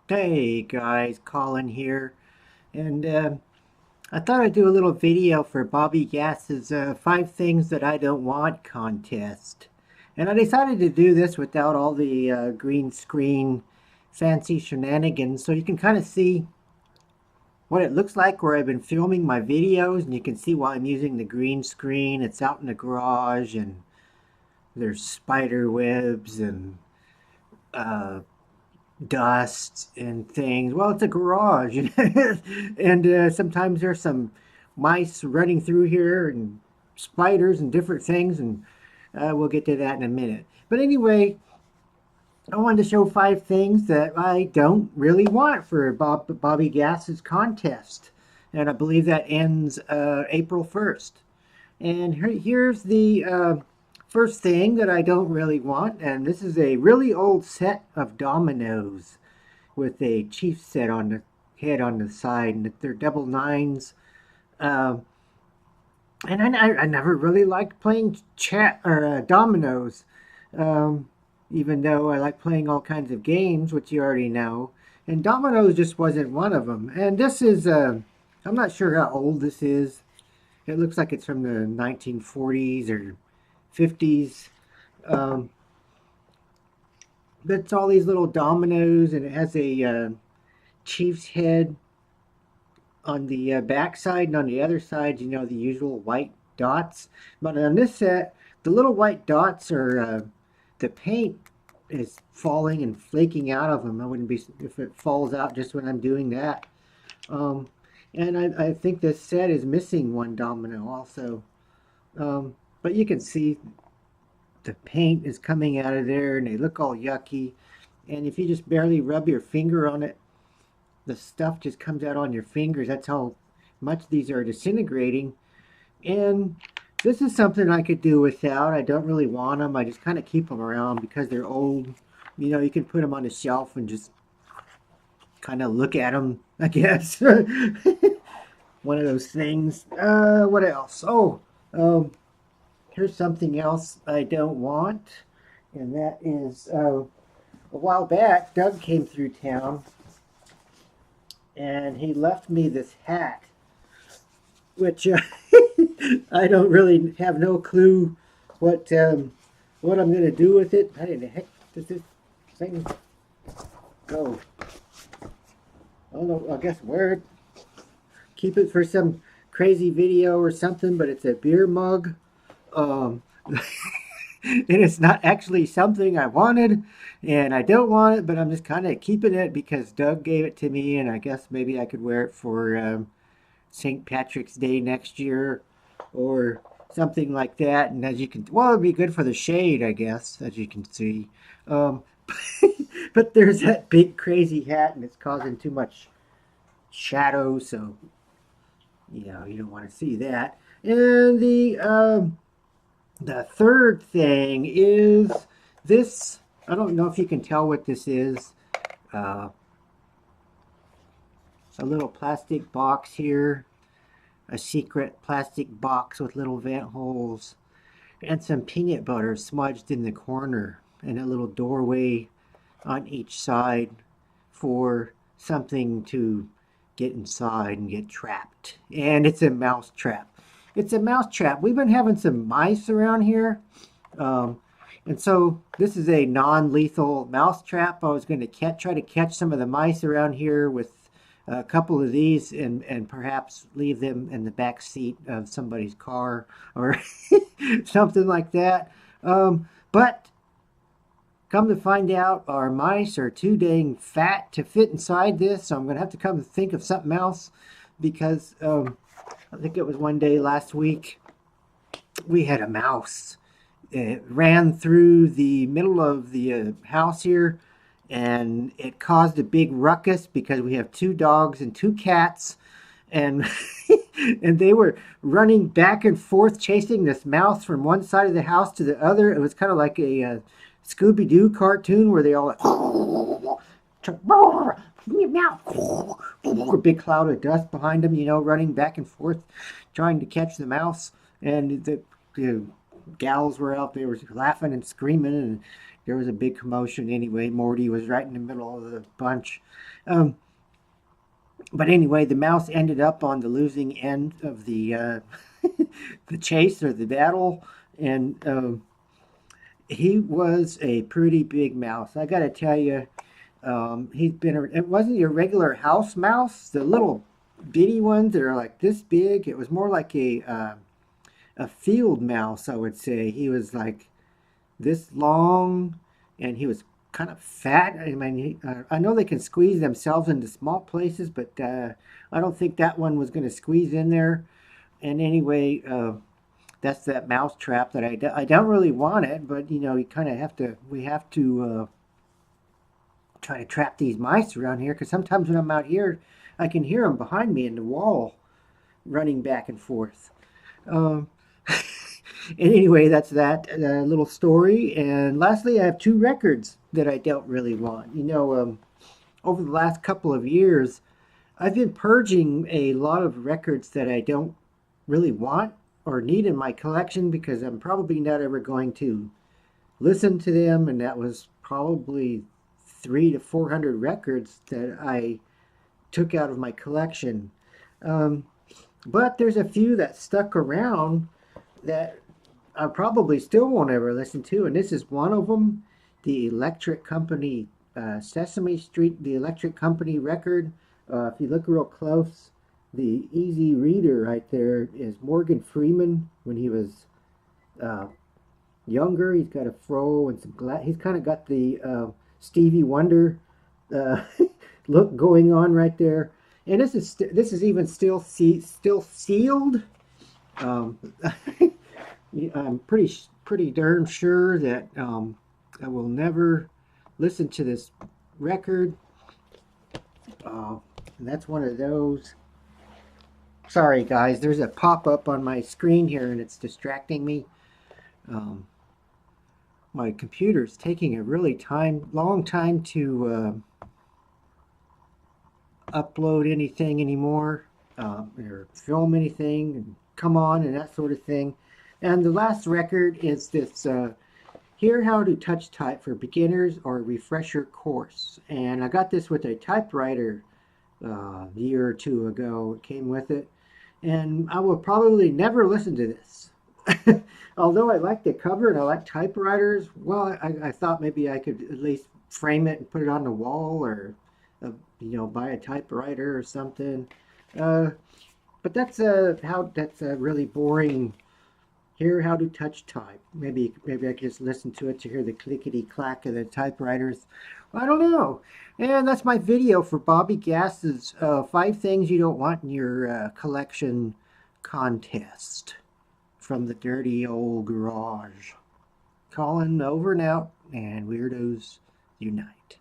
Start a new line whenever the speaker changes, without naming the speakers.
Hey guys, Colin here, and I thought I'd do a little video for Bobby Gass's 5 Things That I Don't Want contest. And I decided to do this without all the green screen fancy shenanigans, so you can kind of see what it looks like where I've been filming my videos, and you can see why I'm using the green screen. It's out in the garage, and there's spider webs and uh, dust and things. Well, it's a garage, and sometimes there's some mice running through here and spiders and different things, and we'll get to that in a minute. But anyway, I wanted to show 5 things that I don't really want for Bobby Gass's contest, and I believe that ends April 1st. And here's the first thing that I don't really want, and this is a really old set of dominoes with a chief set on the head on the side, and they're double nines. Uh, and I never really liked playing chat or dominoes, um, even though I like playing all kinds of games, which you already know. And dominoes just wasn't one of them. And this is, I'm not sure how old this is. It looks like it's from the 1940s or 50s. Um, it's all these little dominoes, and it has a chief's head on the back side, and on the other side, you know, the usual white dots. But on this set, the little white dots are the paint is falling and flaking out of them. I wouldn't be if it falls out just when I'm doing that. Um, and I think this set is missing one domino also. But you can see the paint is coming out of there, and they look all yucky. And if you just barely rub your finger on it, the stuff just comes out on your fingers. That's how much these are disintegrating. And this is something I could do without. I don't really want them. I just kind of keep them around because they're old. You know, you can put them on a shelf and just kind of look at them, I guess. One of those things. What else? Oh, um, here's something else I don't want. And that is a while back, Doug came through town and he left me this hat, which I don't really have no clue what what I'm gonna do with it. How the heck does this thing go? I don't know. I guess wear it, keep it for some crazy video or something. But it's a beer mug, um, and it's not actually something I wanted, and I don't want it. But I'm just kind of keeping it because Doug gave it to me, and I guess maybe I could wear it for St. Patrick's Day next year or something like that. And as you can, well, it'd be good for the shade, I guess, as you can see. Um, but there's that big crazy hat, and it's causing too much shadow, so you know you don't want to see that. And the third thing is this. I don't know if you can tell what this is. Uh, a little plastic box here, a secret plastic box with little vent holes, and some peanut butter smudged in the corner, and a little doorway on each side for something to get inside and get trapped. And it's a mouse trap. It's a mouse trap. We've been having some mice around here. Um, and so this is a non-lethal mouse trap. I was going to try to catch some of the mice around here with a couple of these and perhaps leave them in the back seat of somebody's car or something like that. But come to find out, our mice are too dang fat to fit inside this, so I'm going to have to come think of something else because I think it was one day last week we had a mouse. It ran through the middle of the house here, and it caused a big ruckus because we have 2 dogs and 2 cats, and and they were running back and forth chasing this mouse from one side of the house to the other. It was kind of like a Scooby Doo cartoon where they all a big cloud of dust behind them, you know, running back and forth, trying to catch the mouse. And the gals were out, they were laughing and screaming, and there was a big commotion anyway. Morty was right in the middle of the bunch. Um, but anyway, the mouse ended up on the losing end of the the chase or the battle, and he was a pretty big mouse. I got to tell you, it wasn't your regular house mouse, the little bitty ones that are like this big. It was more like a field mouse, I would say. He was like this long, and he was kind of fat. I mean, I know they can squeeze themselves into small places, but I don't think that one was going to squeeze in there. And anyway, that's that mouse trap that I don't really want it, but you know, you kind of have to. We have to try to trap these mice around here because sometimes when I'm out here, I can hear them behind me in the wall, running back and forth. Um, and anyway, that's that little story. And lastly, I have two records that I don't really want. You know, over the last couple of years, I've been purging a lot of records that I don't really want or need in my collection because I'm probably not ever going to listen to them. And that was probably 300 to 400 records that I took out of my collection. Um, but there's a few that stuck around that I probably still won't ever listen to, and this is one of them. The Electric Company, Sesame Street, the Electric Company record. If you look real close, the easy reader right there is Morgan Freeman when he was uh, younger. He's got a fro and he's kind of got the Stevie Wonder uh, look going on right there. And this is even still sealed. Um, I'm pretty darn sure that I will never listen to this record. And that's one of those. Sorry, guys. There's a pop-up on my screen here, and it's distracting me. My computer's taking a really long time to upload anything anymore, or film anything, and come on, and that sort of thing. And the last record is this Here How to Touch Type for Beginners or Refresher course. And I got this with a typewriter a year or two ago. It came with it. And I will probably never listen to this. Although I like the cover and I like typewriters, well, I thought maybe I could at least frame it and put it on the wall or, buy a typewriter or something. But that's a really boring. Hear how to touch type. Maybe I could just listen to it to hear the clickety clack of the typewriters. I don't know. And that's my video for Bobby Gass's 5 things you don't want in your collection contest from the dirty old garage. Colin over and out, and Weirdos Unite.